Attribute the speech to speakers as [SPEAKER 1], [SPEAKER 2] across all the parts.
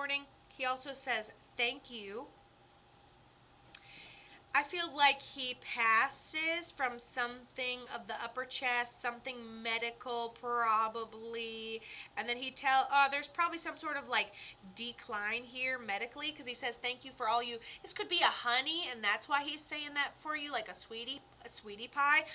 [SPEAKER 1] morning. He also says thank you. I feel like he passes from something of the upper chest, something medical probably, and then there's probably some sort of like decline here medically, because he says thank you for all you. This could be a honey, and that's why he's saying that for you, like a sweetie pie.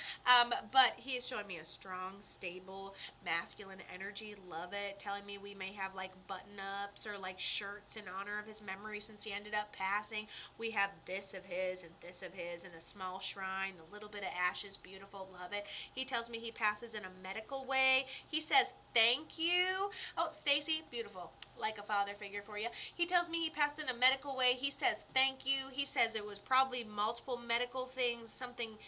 [SPEAKER 1] But he is showing me a strong, stable, masculine energy. Love it. Telling me we may have like button ups or like shirts in honor of his memory since he ended up passing. We have this of his and this of his in a small shrine, a little bit of ashes, beautiful, love it. He tells me he passes in a medical way. He says thank you. Oh, Stacy, beautiful, like a father figure for you. He tells me he passed in a medical way. He says thank you. He says it was probably multiple medical things, something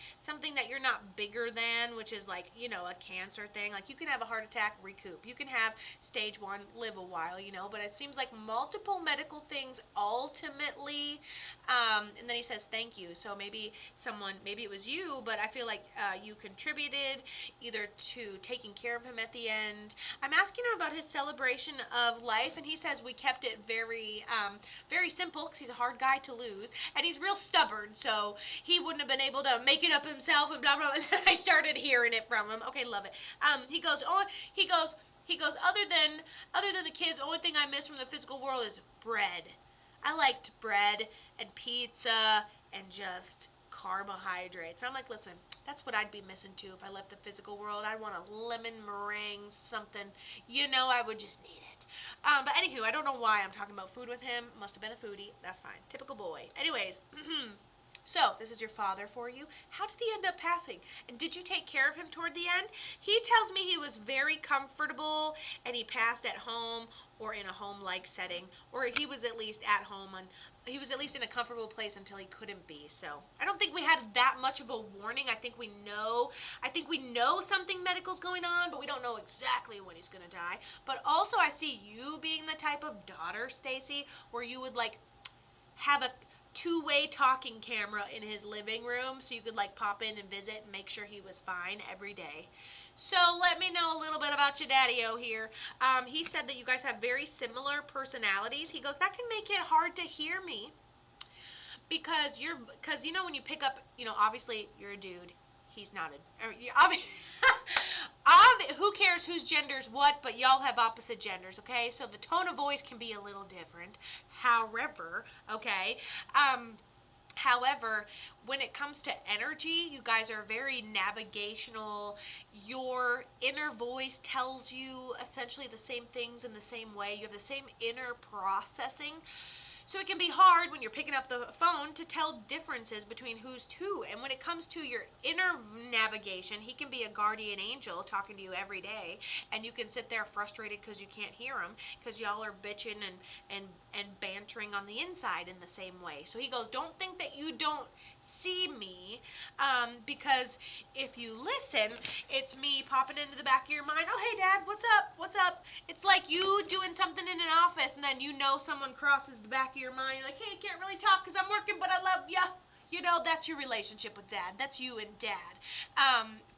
[SPEAKER 1] that you're not bigger than, which is like, a cancer thing. Like you can have a heart attack, recoup. You can have stage 1, live a while, but it seems like multiple medical things ultimately. And then he says thank you. So maybe it was you, but I feel like you contributed either to taking care of him at the end. I'm asking him about his celebration of life, and he says we kept it very, very simple because he's a hard guy to lose, and he's real stubborn, so he wouldn't have been able to make it up himself, and blah blah. And I started hearing it from him. Okay, love it. He goes, other than the kids, the only thing I miss from the physical world is bread. I liked bread and pizza and just carbohydrates. And I'm like, listen, that's what I'd be missing too if I left the physical world. I'd want a lemon meringue, something. I would just need it. But anywho, I don't know why I'm talking about food with him. Must have been a foodie. That's fine. Typical boy. Anyways, so this is your father for you. How did he end up passing? And did you take care of him toward the end? He tells me he was very comfortable and he passed at home or in a home-like setting, or he was at least at home and he was at least in a comfortable place until he couldn't be. So I don't think we had that much of a warning. I think we know something medical's going on, but we don't know exactly when he's going to die. But also I see you being the type of daughter, Stacy, where you would like have a two-way talking camera in his living room so you could like pop in and visit and make sure he was fine every day. So let me know a little bit about your daddy-o here. He said that you guys have very similar personalities. He goes, that can make it hard to hear me because when you pick up, obviously you're a dude. He's not who cares whose gender's what, but y'all have opposite genders, okay? So the tone of voice can be a little different. However, when it comes to energy, you guys are very navigational. Your inner voice tells you essentially the same things in the same way. You have the same inner processing. So it can be hard when you're picking up the phone to tell differences between who's who. And when it comes to your inner navigation, he can be a guardian angel talking to you every day. And you can sit there frustrated because you can't hear him because y'all are bitching and bantering on the inside in the same way. So he goes, don't think that you don't see me because if you listen, it's me popping into the back of your mind. Oh, hey, Dad, what's up? What's up? It's like you doing something in an office and then someone crosses the back of your mind. You're like, hey, I can't really talk because I'm working, but I love ya. That's your relationship with Dad. That's you and Dad.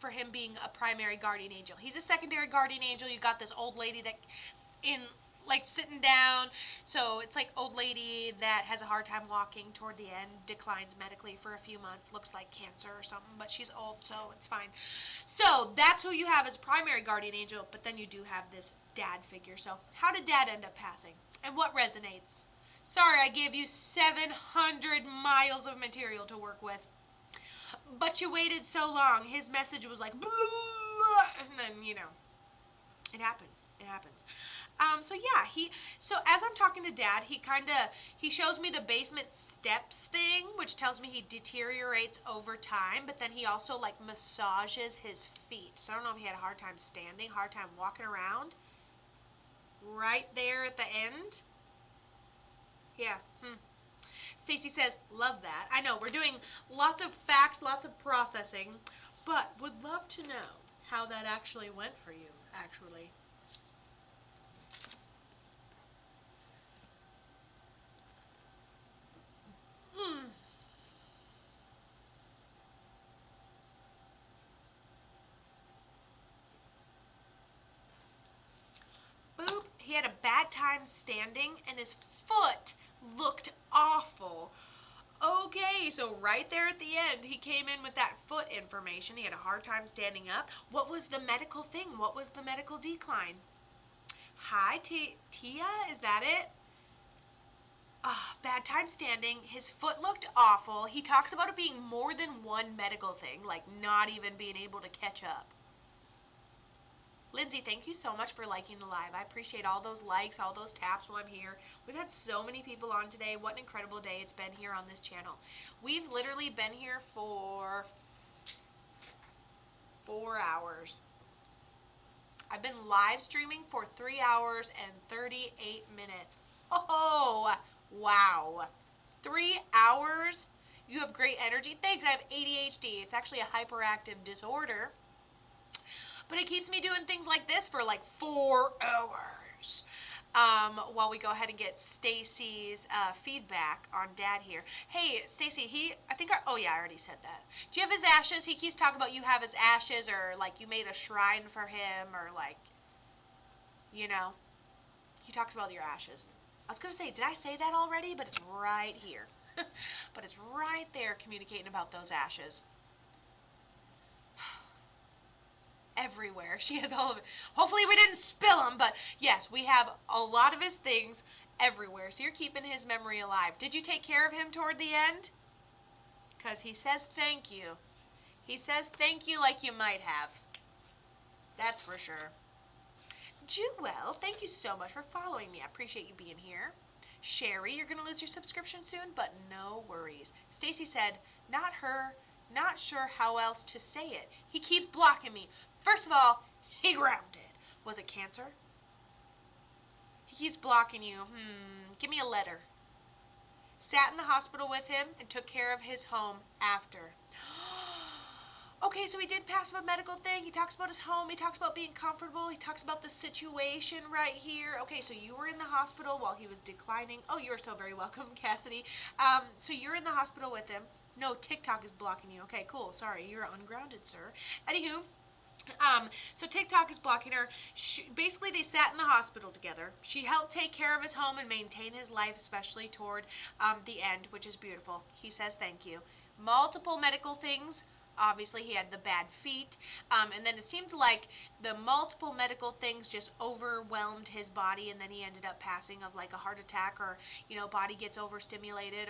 [SPEAKER 1] For him being a primary guardian angel. He's a secondary guardian angel. You got this old lady that sitting down. So it's like old lady that has a hard time walking toward the end, declines medically for a few months, looks like cancer or something, but she's old, so it's fine. So that's who you have as primary guardian angel, but then you do have this Dad figure. So how did Dad end up passing? And what resonates? Sorry, I gave you 700 miles of material to work with. But you waited so long. His message was like, and then, it happens. It happens. So as I'm talking to Dad, he shows me the basement steps thing, which tells me he deteriorates over time, but then he also massages his feet. So I don't know if he had a hard time standing, hard time walking around. Right there at the end. Yeah. Stacy says, love that. I know, we're doing lots of facts, lots of processing, but would love to know how that actually went for you, actually. he had a bad time standing, and his foot looked awful. Okay, so right there at the end, he came in with that foot information. He had a hard time standing up. What was the medical thing? What was the medical decline? Hi, Tia, is that it? Bad time standing. His foot looked awful. He talks about it being more than one medical thing, like not even being able to catch up. Lindsay, thank you so much for liking the live. I appreciate all those likes, all those taps while I'm here. We've had so many people on today. What an incredible day it's been here on this channel. We've literally been here for 4 hours. I've been live streaming for 3 hours and 38 minutes. Oh, wow. 3 hours? You have great energy. Thanks, I have ADHD. It's actually a hyperactive disorder. But it keeps me doing things like this for like 4 hours. While we go ahead and get Stacy's feedback on Dad here. Hey, Stacy, oh yeah, I already said that. Do you have his ashes? He keeps talking about you have his ashes, or like you made a shrine for him, or like, you know, he talks about your ashes. I was going to say, did I say that already? But it's right here. But it's right there communicating about those ashes. Everywhere. She has all of it. Hopefully we didn't spill them, but yes, we have a lot of his things everywhere. So you're keeping his memory alive. Did you take care of him toward the end? Because he says thank you. He says thank you like you might have. That's for sure. Jewel, thank you so much for following me. I appreciate you being here. Sherry, you're going to lose your subscription soon, but no worries. Stacy said, not her, not sure how else to say it. He keeps blocking me. First of all, he grounded. Was it cancer? He keeps blocking you. Give me a letter. Sat in the hospital with him and took care of his home after. Okay, so he did pass a medical thing. He talks about his home. He talks about being comfortable. He talks about the situation right here. Okay, so you were in the hospital while he was declining. Oh, you're so very welcome, Cassidy. So you're in the hospital with him. No, TikTok is blocking you. Okay, cool. Sorry, you're ungrounded, sir. Anywho, so TikTok is blocking her. Basically, they sat in the hospital together. She helped take care of his home and maintain his life, especially toward the end, which is beautiful. He says thank you. Multiple medical things. Obviously, he had the bad feet, and then it seemed like the multiple medical things just overwhelmed his body, and then he ended up passing of like a heart attack, or body gets overstimulated,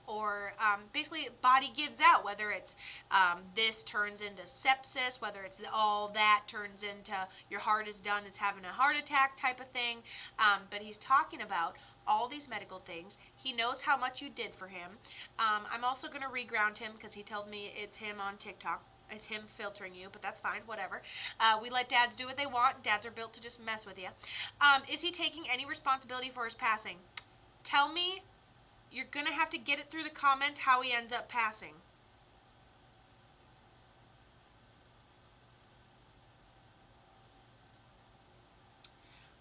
[SPEAKER 1] or basically body gives out. Whether it's this turns into sepsis, whether it's all that turns into your heart is done, it's having a heart attack type of thing. But he's talking about all these medical things. He knows how much you did for him. I'm also going to reground him because he told me it's him on TikTok. It's him filtering you, but that's fine, whatever. We let dads do what they want. Dads are built to just mess with you. Is he taking any responsibility for his passing? Tell me. You're going to have to get it through the comments how he ends up passing.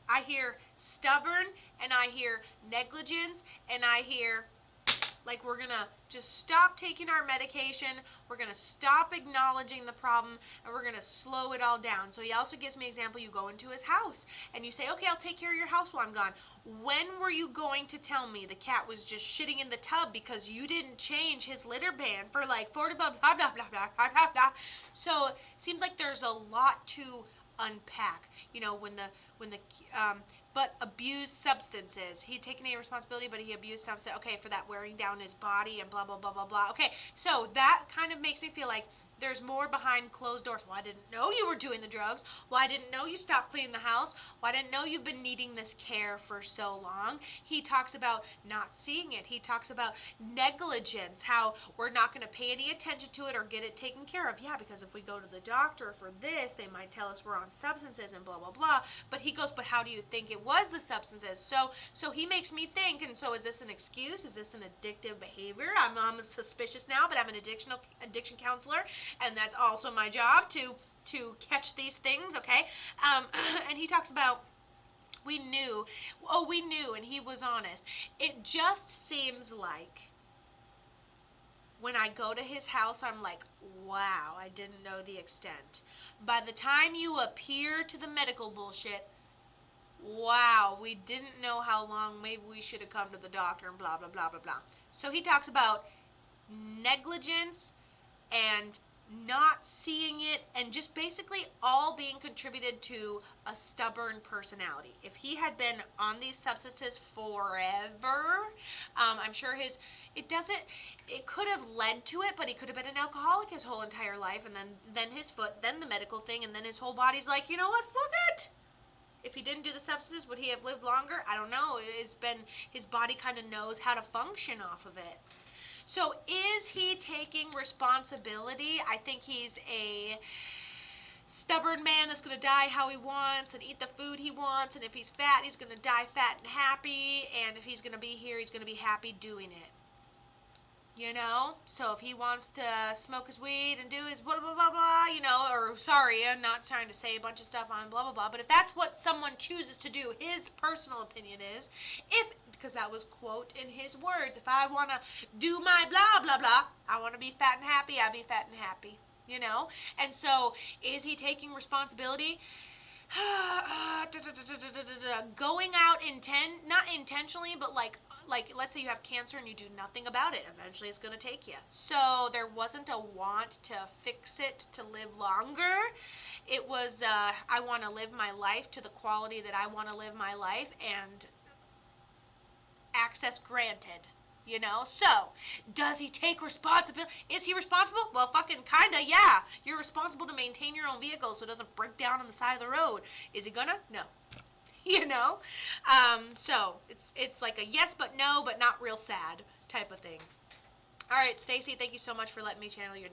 [SPEAKER 1] I hear stubborn, and I hear negligence, and I hear like we're going to just stop taking our medication, we're going to stop acknowledging the problem, and we're going to slow it all down. So he also gives me an example. You go into his house, and you say, okay, I'll take care of your house while I'm gone. When were you going to tell me the cat was just shitting in the tub because you didn't change his litter ban for like 40 blah, blah, blah, blah, blah, blah, blah, blah. So it seems like there's a lot to unpack, but abused substances. He'd taken any responsibility, but he abused substance. Okay, for that wearing down his body and blah, blah, blah, blah, blah. Okay, so that kind of makes me feel like there's more behind closed doors. Well, I didn't know you were doing the drugs. Well, I didn't know you stopped cleaning the house. Well, I didn't know you've been needing this care for so long. He talks about not seeing it. He talks about negligence, how we're not going to pay any attention to it or get it taken care of. Yeah, because if we go to the doctor for this, they might tell us we're on substances and blah, blah, blah. But he goes, but how do you think it was the substances? So he makes me think, and so is this an excuse? Is this an addictive behavior? I'm suspicious now, but I'm an addiction counselor, and that's also my job to catch these things, okay? And he talks about we knew, and he was honest. It just seems like when I go to his house, I'm like, wow, I didn't know the extent. By the time you appear to the medical bullshit, wow, we didn't know how long, maybe we should have come to the doctor and blah, blah, blah, blah, blah. So he talks about negligence and not seeing it, and just basically all being contributed to a stubborn personality. If he had been on these substances forever, I'm sure it could have led to it, but he could have been an alcoholic his whole entire life, and then his foot, then the medical thing, and then his whole body's like, you know what, fuck it. If he didn't do the substances, would he have lived longer? I don't know. His body kind of knows how to function off of it. So is he taking responsibility? I think he's a stubborn man that's going to die how he wants and eat the food he wants. And if he's fat, he's going to die fat and happy. And if he's going to be here, he's going to be happy doing it. You know? So if he wants to smoke his weed and do his blah, blah, blah, blah, you know, or sorry, I'm not trying to say a bunch of stuff on blah, blah, blah, but if that's what someone chooses to do, his personal opinion is, because that was quote in his words, if I want to do my blah, blah, blah, I want to be fat and happy, I'll be fat and happy, you know? And so is he taking responsibility? Going out not intentionally, but like let's say you have cancer and you do nothing about it, eventually it's going to take you. So there wasn't a want to fix it to live longer. It was I want to live my life to the quality that I want to live my life, and access granted. You know, so does he take responsibility? Is he responsible? Well, fucking kinda, yeah. You're responsible to maintain your own vehicle so it doesn't break down on the side of the road. Is he gonna? No. You know, so it's like a yes but no, but not real sad type of thing. All right, Stacy, thank you so much for letting me channel your